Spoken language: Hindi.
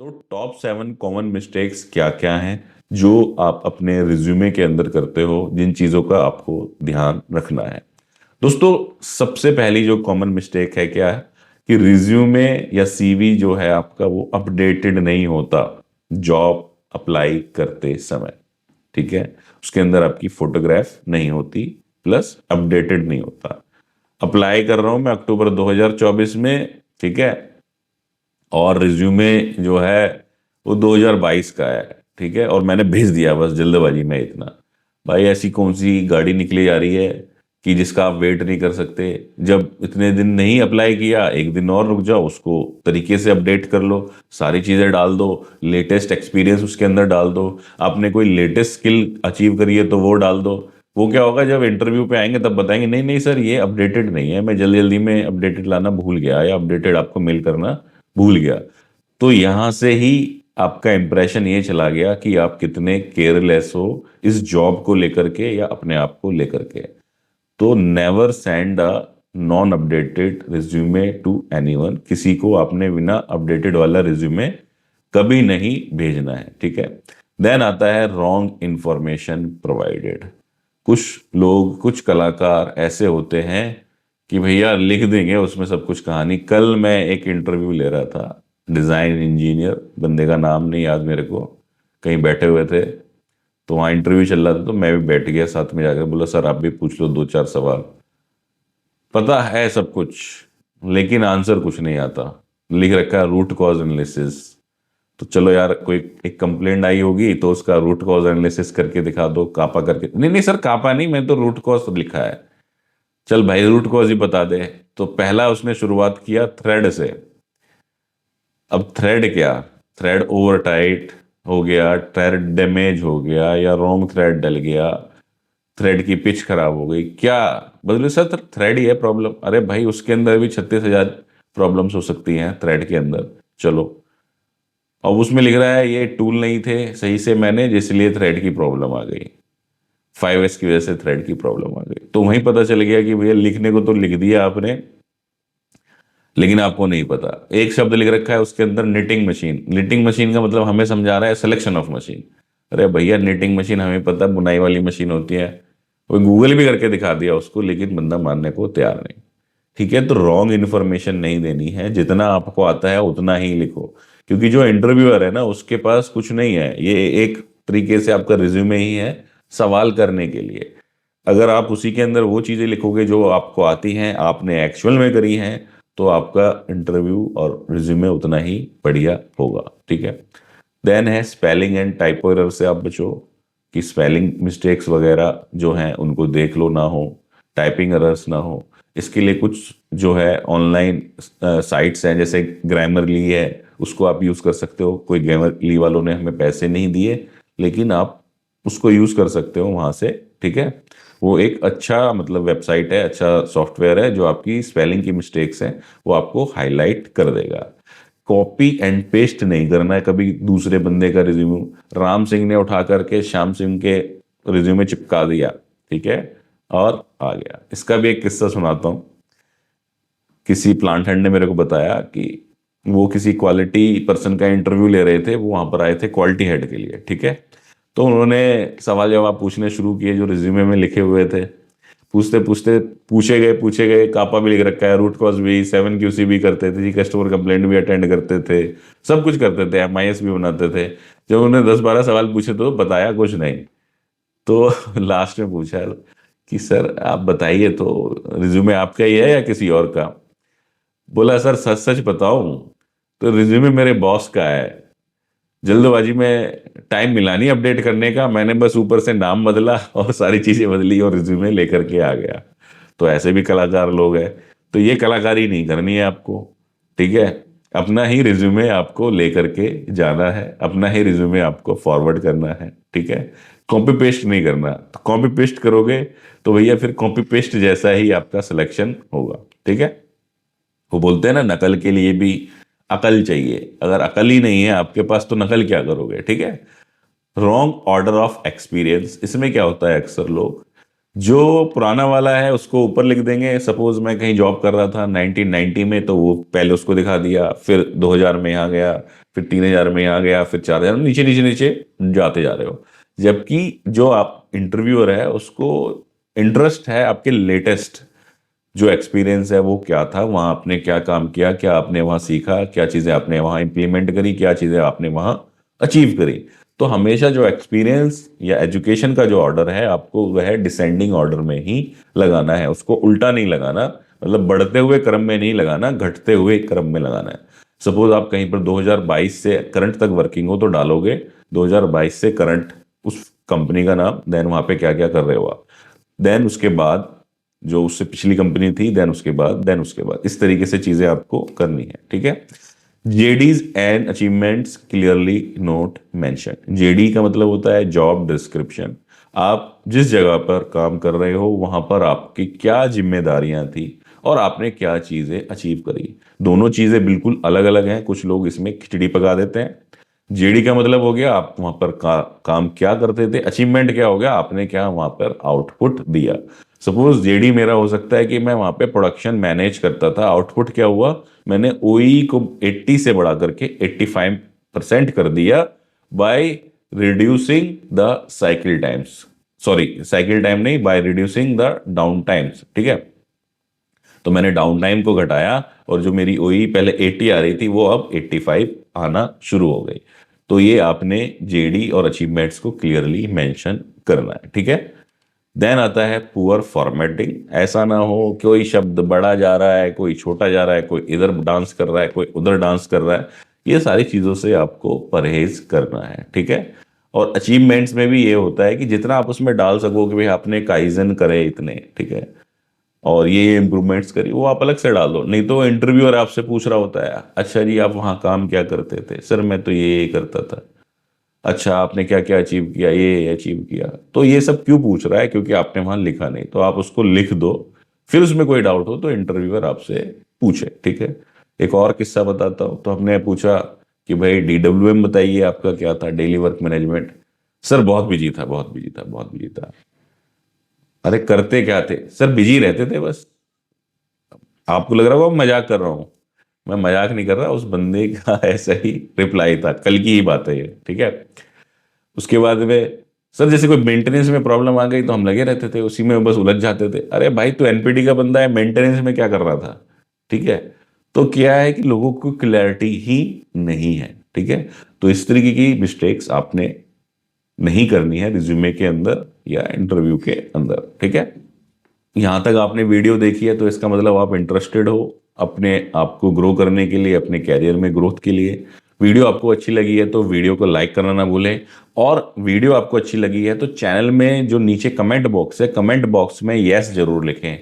तो टॉप 7 कॉमन मिस्टेक्स क्या क्या हैं जो आप अपने रिज्यूमे के अंदर करते हो, जिन चीज़ों का आपको ध्यान रखना है। दोस्तों, सबसे पहली जो कॉमन मिस्टेक है क्या है कि रिज्यूमे या सीवी जो है आपका वो अपडेटेड नहीं होता जॉब अप्लाई करते समय। ठीक है, उसके अंदर आपकी फोटोग्राफ नहीं होती, प्लस अपडेटेड नहीं होता। अप्लाई कर रहा हूं मैं अक्टूबर 2024 में, ठीक है, और रिज्यूमे जो है वो 2022 का है। ठीक है, और मैंने भेज दिया बस जल्दबाजी में इतना। भाई, ऐसी कौन सी गाड़ी निकली जा रही है कि जिसका आप वेट नहीं कर सकते? जब इतने दिन नहीं अप्लाई किया, एक दिन और रुक जाओ, उसको तरीके से अपडेट कर लो, सारी चीज़ें डाल दो, लेटेस्ट एक्सपीरियंस उसके अंदर डाल दो, आपने कोई लेटेस्ट स्किल अचीव करी है तो वो डाल दो। वो क्या होगा, जब इंटरव्यू पे आएंगे तब बताएंगे नहीं नहीं सर, ये अपडेटेड नहीं है, मैं जल्दी जल्दी में अपडेटेड लाना भूल गया या अपडेटेड आपको मेल करना भूल गया। तो यहां से ही आपका इंप्रेशन ये चला गया कि आप कितने केयरलेस हो इस जॉब को लेकर के या अपने आप को लेकर के। तो never send a non updated resume to anyone. किसी को आपने बिना अपडेटेड वाला रिज्यूमे कभी नहीं भेजना है। ठीक है। देन आता है रॉन्ग इंफॉर्मेशन प्रोवाइडेड। कुछ लोग, कुछ कलाकार ऐसे होते हैं कि भैया लिख देंगे उसमें सब कुछ कहानी। कल मैं एक इंटरव्यू ले रहा था, डिजाइन इंजीनियर, बंदे का नाम नहीं याद मेरे को, कहीं बैठे हुए थे, तो वहाँ इंटरव्यू चल रहा था, तो मैं भी बैठ गया साथ में जाकर, बोला सर आप भी पूछ लो दो चार सवाल। पता है सब कुछ, लेकिन आंसर कुछ नहीं आता। लिख रखा है रूट कॉज एनालिसिस। तो चलो यार, कोई एक कंप्लेंट आई होगी तो उसका रूट कॉज एनालिसिस करके दिखा दो, कापा करके। नहीं नहीं सर, कापा नहीं, मैं तो रूट कॉज लिखा है। चल भाई, रूट कॉज ही बता दे। तो पहला उसने शुरुआत किया थ्रेड से। अब थ्रेड क्या, थ्रेड ओवर टाइट हो गया, थ्रेड डैमेज हो गया, या रॉन्ग थ्रेड डल गया, थ्रेड की पिच खराब हो गई, क्या बदले सर? थ्रेड ही है प्रॉब्लम। अरे भाई, उसके अंदर भी 36,000 प्रॉब्लम्स हो सकती हैं थ्रेड के अंदर। चलो, अब उसमें लिख रहा है ये टूल नहीं थे सही से मैनेज, इसलिए थ्रेड की प्रॉब्लम आ गई, 5S की वजह से थ्रेड की प्रॉब्लम आ गई। तो वहीं पता चल गया कि भैया लिखने को तो लिख दिया आपने, लेकिन आपको नहीं पता। एक शब्द लिख रखा है उसके अंदर निटिंग मशीन। निटिंग मशीन का मतलब हमें समझा रहा है सिलेक्शन ऑफ मशीन। अरे भैया, निटिंग मशीन हमें पता है बुनाई वाली मशीन होती है। वो गूगल भी करके दिखा दिया उसको, लेकिन बंदा मानने को तैयार नहीं। ठीक है, तो रॉन्ग इन्फॉर्मेशन नहीं देनी है, जितना आपको आता है उतना ही लिखो। क्योंकि जो इंटरव्यूअर है ना, उसके पास कुछ नहीं है, ये एक तरीके से आपका रिज्यूमे ही है सवाल करने के लिए। अगर आप उसी के अंदर वो चीजें लिखोगे जो आपको आती हैं, आपने एक्चुअल में करी हैं, तो आपका इंटरव्यू और रिज्यूमे उतना ही बढ़िया होगा। ठीक है। देन है स्पेलिंग एंड टाइपो एरर से आप बचो, कि स्पेलिंग मिस्टेक्स वगैरह जो हैं उनको देख लो ना हो, टाइपिंग एरर्स ना हो। इसके लिए कुछ जो है ऑनलाइन साइट्स हैं, जैसे ग्रामरली है, उसको आप यूज़ कर सकते हो। कोई ग्रामरली वालों ने हमें पैसे नहीं दिए, लेकिन आप उसको यूज़ कर सकते हो वहाँ से। ठीक है, वो एक अच्छा मतलब वेबसाइट है, अच्छा सॉफ्टवेयर है, जो आपकी स्पेलिंग की मिस्टेक्स हैं वो आपको हाईलाइट कर देगा। कॉपी एंड पेस्ट नहीं करना है कभी दूसरे बंदे का रिज्यूमे। राम सिंह ने उठा करके श्याम सिंह के रिज्यूमे चिपका दिया, ठीक है, और आ गया। इसका भी एक किस्सा सुनाता हूँ। किसी प्लांट हेड ने मेरे को बताया कि वो किसी क्वालिटी पर्सन का इंटरव्यू ले रहे थे, वो वहां पर आए थे क्वालिटी हेड के लिए। ठीक है, तो उन्होंने सवाल जवाब पूछने शुरू किए जो रिज्यूमे में लिखे हुए थे। पूछते पूछते पूछे गए, कापा भी लिख रखा है, रूट कॉज भी, 7QC भी करते थे जी, कस्टमर कंप्लेंट भी अटेंड करते थे, सब कुछ करते थे, MIS भी बनाते थे। जब उन्होंने 10-12 सवाल पूछे तो बताया कुछ नहीं। तो लास्ट में पूछा कि सर आप बताइए तो, रिज्यूमे आपका ही है या किसी और का? बोला सर सच सच बताऊं तो रिज्यूमे मेरे बॉस का है, जल्दबाजी में टाइम मिला नहीं अपडेट करने का, मैंने बस ऊपर से नाम बदला और सारी चीजें बदली और रिज्यूमे लेकर के आ गया। तो ऐसे भी कलाकार लोग हैं। तो ये कलाकारी नहीं करनी है आपको। ठीक है, अपना ही रिज्यूमे आपको लेकर के जाना है, अपना ही रिज्यूमे आपको फॉरवर्ड करना है। ठीक है, कॉपी पेस्ट नहीं करना। तो कॉपी पेस्ट करोगे तो भैया फिर कॉपी पेस्ट जैसा ही आपका सिलेक्शन होगा। ठीक है, वो बोलते हैं ना, नकल के लिए भी अकल चाहिए। अगर अकल ही नहीं है आपके पास तो नकल क्या करोगे? ठीक है। रॉन्ग ऑर्डर ऑफ एक्सपीरियंस, इसमें क्या होता है, अक्सर लोग जो पुराना वाला है उसको ऊपर लिख देंगे। सपोज मैं कहीं जॉब कर रहा था 1990 में, तो वो पहले उसको दिखा दिया, फिर 2000 में आ गया, फिर 3000 में आ गया, फिर 4000, नीचे नीचे नीचे जाते जा रहे हो। जबकि जो आप इंटरव्यूअर है उसको इंटरेस्ट है आपके लेटेस्ट जो एक्सपीरियंस है वो क्या था, वहां आपने क्या काम किया, क्या आपने वहां सीखा, क्या चीजें आपने वहां इंप्लीमेंट करी, क्या चीजें आपने वहां अचीव करी। तो हमेशा जो एक्सपीरियंस या एजुकेशन का जो ऑर्डर है आपको वह डिसेंडिंग ऑर्डर में ही लगाना है, उसको उल्टा नहीं लगाना। मतलब बढ़ते हुए क्रम में नहीं लगाना, घटते हुए क्रम में लगाना है। सपोज आप कहीं पर 2022 से करंट तक वर्किंग हो तो डालोगे 2022 से करंट उस कंपनी का नाम, देन वहां पे क्या क्या कर रहे हो आप, देन उसके बाद जो उससे पिछली कंपनी थी, देन उसके बाद, देन उसके बाद, इस तरीके से चीजें आपको करनी है। ठीक है। JDs and achievements clearly note mention. JD का मतलब होता है जॉब डिस्क्रिप्शन। आप जिस जगह पर काम कर रहे हो वहां पर आपकी क्या जिम्मेदारियां थी और आपने क्या चीजें अचीव करी। दोनों चीजें बिल्कुल अलग अलग हैं, कुछ लोग इसमें खिचड़ी पका देते हैं। जेडी का मतलब हो गया आप वहां पर काम क्या करते थे, अचीवमेंट क्या हो गया आपने क्या वहां पर आउटपुट दिया। सपोज जेडी मेरा हो सकता है कि मैं वहां पे प्रोडक्शन मैनेज करता था, आउटपुट क्या हुआ, मैंने ओई को 80 से बढ़ा करके 85% कर दिया by reducing the cycle times. Sorry, cycle time नहीं, by reducing the down times. ठीक है। तो मैंने डाउन टाइम को घटाया और जो मेरी ओई पहले 80 आ रही थी वो अब 85 आना शुरू हो गई। तो ये आपने जेडी और अचीवमेंट्स को क्लियरली मेंशन करना है। ठीक है। देन आता है पुअर फॉर्मेटिंग। ऐसा ना हो कोई शब्द बड़ा जा रहा है, कोई छोटा जा रहा है, कोई इधर डांस कर रहा है, कोई उधर डांस कर रहा है। ये सारी चीजों से आपको परहेज करना है। ठीक है। और अचीवमेंट्स में भी ये होता है कि जितना आप उसमें डाल सको कि भाई आपने काइजन करे इतने, ठीक है, और ये इम्प्रूवमेंट्स करी, वो आप अलग से डाल दो। नहीं तो इंटरव्यूअर आपसे पूछ रहा होता है, अच्छा जी आप वहाँ काम क्या करते थे, सर मैं तो ये करता था। अच्छा आपने क्या क्या अचीव किया, ये अचीव किया। तो ये सब क्यों पूछ रहा है, क्योंकि आपने वहां लिखा नहीं, तो आप उसको लिख दो। फिर उसमें कोई डाउट हो तो इंटरव्यूअर आपसे पूछे। ठीक है। एक और किस्सा बताता हूँ। तो हमने पूछा कि भाई डीडब्ल्यूएम बताइए आपका क्या था, डेली वर्क मैनेजमेंट। सर बहुत बिजी था, बहुत बिजी था, बहुत बिजी था। अरे करते क्या थे सर, बिजी रहते थे बस। आपको लग रहा होगा मैं मजाक कर रहा हूँ, मैं मजाक नहीं कर रहा, उस बंदे का ऐसा ही रिप्लाई था, कल की ही बात है ये। ठीक है। उसके बाद में सर जैसे कोई मेंटेनेंस में प्रॉब्लम आ गई तो हम लगे रहते थे उसी में, बस उलझ जाते थे। अरे भाई तू एनपीटी का बंदा है, मेंटेनेंस में क्या कर रहा था। ठीक है। तो क्या है कि लोगों को क्लैरिटी ही नहीं है। ठीक है। तो इस तरीके की मिस्टेक्स आपने नहीं करनी है रिज्यूमे के अंदर या इंटरव्यू के अंदर। ठीक है। यहाँ तक आपने वीडियो देखी है तो इसका मतलब आप इंटरेस्टेड हो अपने आप को ग्रो करने के लिए, अपने कैरियर में ग्रोथ के लिए। वीडियो आपको अच्छी लगी है तो वीडियो को लाइक करना ना भूलें। और वीडियो आपको अच्छी लगी है तो चैनल में जो नीचे कमेंट बॉक्स है, कमेंट बॉक्स में यस जरूर लिखें।